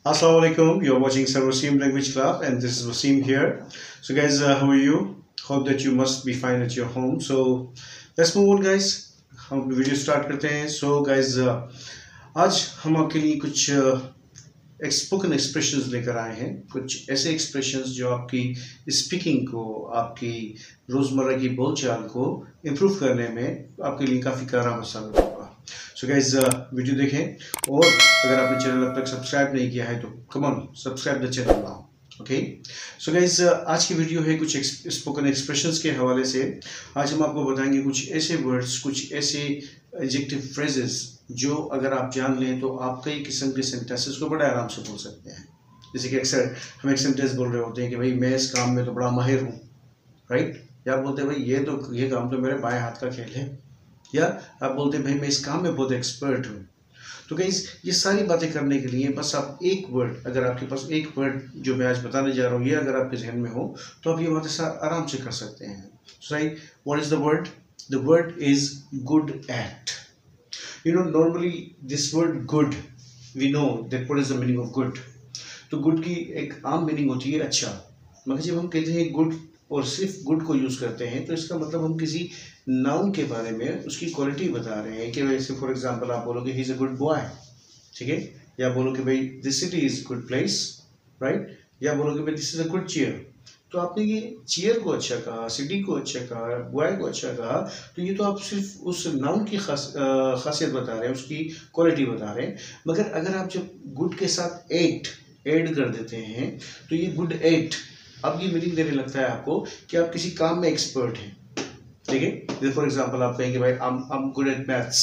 Assalamu alaikum. You're watching Sir Wasim Language Club, and this is Wasim here. So, guys, how are you? Hope that you must be fine at your home. So, let's move on, guys. हम video start करते हैं. So, guys, आज हम आपके लिए कुछ spoken expressions लेकर आए हैं. कुछ ऐसे एक्सप्रेशंस जो आपकी स्पीकिंग को, आपकी रोज़मर्रा की बोलचाल को इम्प्रूव करने में आपके लिए काफ़ी कारगर साबित होगा. सो गाइज वीडियो देखें, और अगर आपने चैनल अब तक सब्सक्राइब नहीं किया है तो come on subscribe the channel now. Okay, so guys आज की वीडियो है कुछ स्पोकन एक्सप्रेशंस के हवाले से. आज हम आपको बताएंगे कुछ ऐसे वर्ड्स, कुछ ऐसे एडजेक्टिव फ्रेजेस जो अगर आप जान लें तो आप कई किस्म के सेंटेंसेस को बड़े आराम से बोल सकते हैं. जैसे कि अक्सर हम एक सेंटेंस बोल रहे होते हैं कि भाई मैं इस काम में तो बड़ा माहिर हूँ, राइट. या आप बोलते हैं भाई ये काम तो मेरे बाएं हाथ का खेल है. या आप बोलते हैं भाई मैं इस काम में बहुत एक्सपर्ट हूँ. तो गाइस ये सारी बातें करने के लिए बस आप एक वर्ड, अगर आपके पास एक वर्ड जो मैं आज बताने जा रहा हूँ ये अगर आपके जहन में हो तो आप ये बातें आराम से कर सकते हैं. Right, what is the word? The word is good at. You know, normally this word good, we know that what is the meaning of good. तो गुड की एक आम मीनिंग होती है अच्छा, मगर जब हम कहते हैं गुड और सिर्फ गुड को यूज़ करते हैं तो इसका मतलब हम किसी नाउन के बारे में उसकी क्वालिटी बता रहे हैं. कि वैसे फॉर एग्जांपल आप बोलोगे he is a good boy, ठीक है. या बोलोगे भाई this city is good place, right. या बोलोगे भाई this is a good chair. तो आपने ये चेयर को अच्छा कहा, सिटी को अच्छा कहा, बॉय को अच्छा कहा, तो ये तो आप सिर्फ उस नाउन की खासियत बता रहे हैं, उसकी क्वालिटी बता रहे हैं. मगर अगर आप जब गुड के साथ एट ऐड कर देते हैं तो ये गुड एट अब ये मीनिंग देने लगता है आपको कि आप किसी काम में एक्सपर्ट हैं, ठीक है. जैसे फॉर एग्जांपल आप कहेंगे भाई I am good at maths,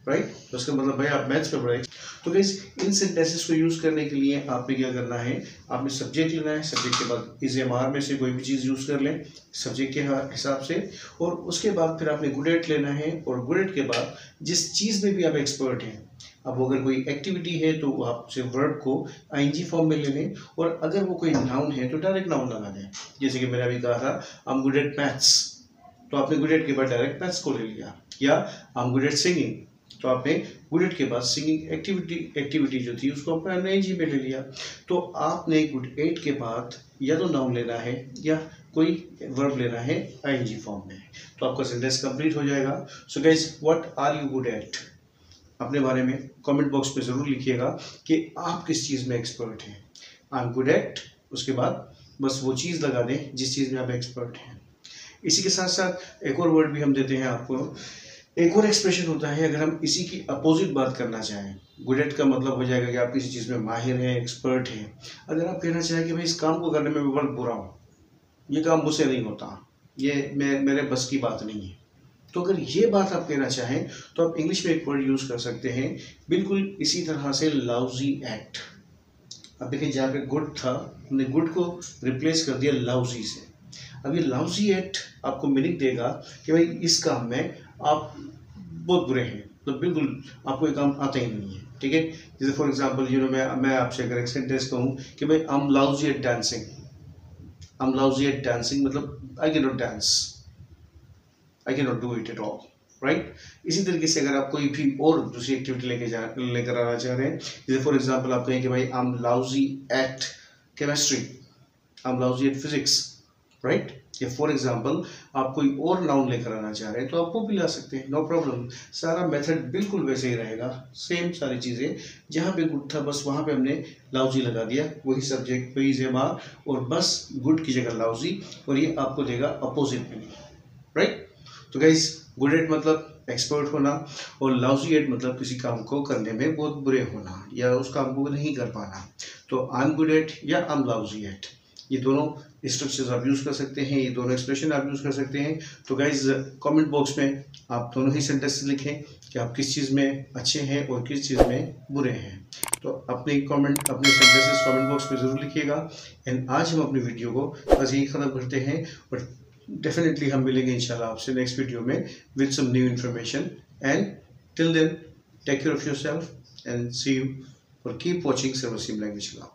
right. तो उसका मतलब भाई आप मैथ्स पे बड़े. तो गाइस इन सेंटेंसेस को यूज़ करने के लिए आपने क्या करना है, आपने सब्जेक्ट लेना है. सब्जेक्ट के बाद इज एम आर में से कोई भी चीज़ यूज़ कर लें सब्जेक्ट के हिसाब से, और उसके बाद फिर आपने गुड एट लेना है. और गुड एट के बाद जिस चीज़ में भी आप एक्सपर्ट हैं, अब अगर कोई एक्टिविटी है तो आप सिर्फ वर्ब को आईएनजी फॉर्म में ले लें, और अगर वो कोई नाउन है तो डायरेक्ट नाउन लगा दें. जैसे कि मैंने अभी कहा था I am good at maths, तो आपने गुड एट के बाद डायरेक्ट मैथ्स को ले लिया. या I am good at singing, तो आपने गुड एट के बाद सिंगिंग एक्टिविटी जो थी उसको आपने आईएनजी में ले लिया. तो आपने गुड एट के बाद या तो नाउन लेना है या कोई वर्ब लेना है आईएनजी फॉर्म में, तो आपका सेंटेंस कंप्लीट हो जाएगा. So guys, what are you good at? अपने बारे में कमेंट बॉक्स में ज़रूर लिखिएगा कि आप किस चीज़ में एक्सपर्ट हैं. आई एम गुड एट, उसके बाद बस वो चीज़ लगा दें जिस चीज़ में आप एक्सपर्ट हैं. इसी के साथ साथ एक और वर्ड भी हम देते हैं आपको. एक और एक्सप्रेशन होता है अगर हम इसी की अपोजिट बात करना चाहें. गुड एट का मतलब हो जाएगा कि आप किसी चीज़ में माहिर हैं, एक्सपर्ट हैं. अगर आप कहना चाहें कि भाई इस काम को करने में मैं बहुत बुरा हूँ, ये काम मुझसे नहीं होता, ये मेरे बस की बात नहीं है, तो अगर ये बात आप कहना चाहें तो आप इंग्लिश में एक वर्ड यूज़ कर सकते हैं बिल्कुल इसी तरह से, लाउजी एट. अब देखिए जहाँ पे गुड था हमने गुड को रिप्लेस कर दिया लाउजी से. अब ये लाउजी एट आपको मीनिंग देगा कि भाई इस काम में आप बहुत बुरे हैं, तो बिल्कुल आपको ये काम आता ही नहीं है, ठीक है. जैसे फॉर एग्जांपल मैं आपसे अगर एक सेंटेंस कहूँ कि भाई I am lousy at dancing. I am lousy at dancing मतलब I can not dance, I cannot do it at all, right? इसी तरीके से अगर आप कोई भी और दूसरी एक्टिविटी लेकर आना चाह रहे हैं, जैसे फॉर एग्जांपल आप कहें कि भाई I am lousy at chemistry, I am lousy at physics, right. या फॉर एग्जांपल आप कोई और नाउन लेकर आना चाह रहे हैं तो आप वो भी ला सकते हैं, नो प्रॉब्लम. सारा मेथड बिल्कुल वैसे ही रहेगा, सेम सारी चीज़ें. जहाँ पे गुड था बस वहाँ पे हमने लाउजी लगा दिया, वही सब्जेक्ट वही जेमा, और बस गुड की जगह लाउजी, और ये आपको देगा अपोजिट मीनिंग, राइट. तो गाइस गुड एट मतलब एक्सपर्ट होना, और लाउजी एट मतलब किसी काम को करने में बहुत बुरे होना या उस काम को नहीं कर पाना. तो आई एम गुड एट या आई एम लाउजी एट, ये दोनों स्ट्रक्चर्स आप यूज़ कर सकते हैं, ये दोनों एक्सप्रेशन आप यूज़ कर सकते हैं. तो गाइस कमेंट बॉक्स में आप दोनों ही सेंटेंस लिखें कि आप किस चीज़ में अच्छे हैं और किस चीज़ में बुरे हैं. तो अपने सेंटेंसेस कमेंट बॉक्स में ज़रूर लिखिएगा. एंड आज हम अपनी वीडियो को बस यही ख़त्म करते हैं, और डेफिनेटली हम मिलेंगे इंशाल्लाह आपसे नेक्स्ट वीडियो में with some new information. And till then take care of yourself and see you, और keep watching sir Waseem language club.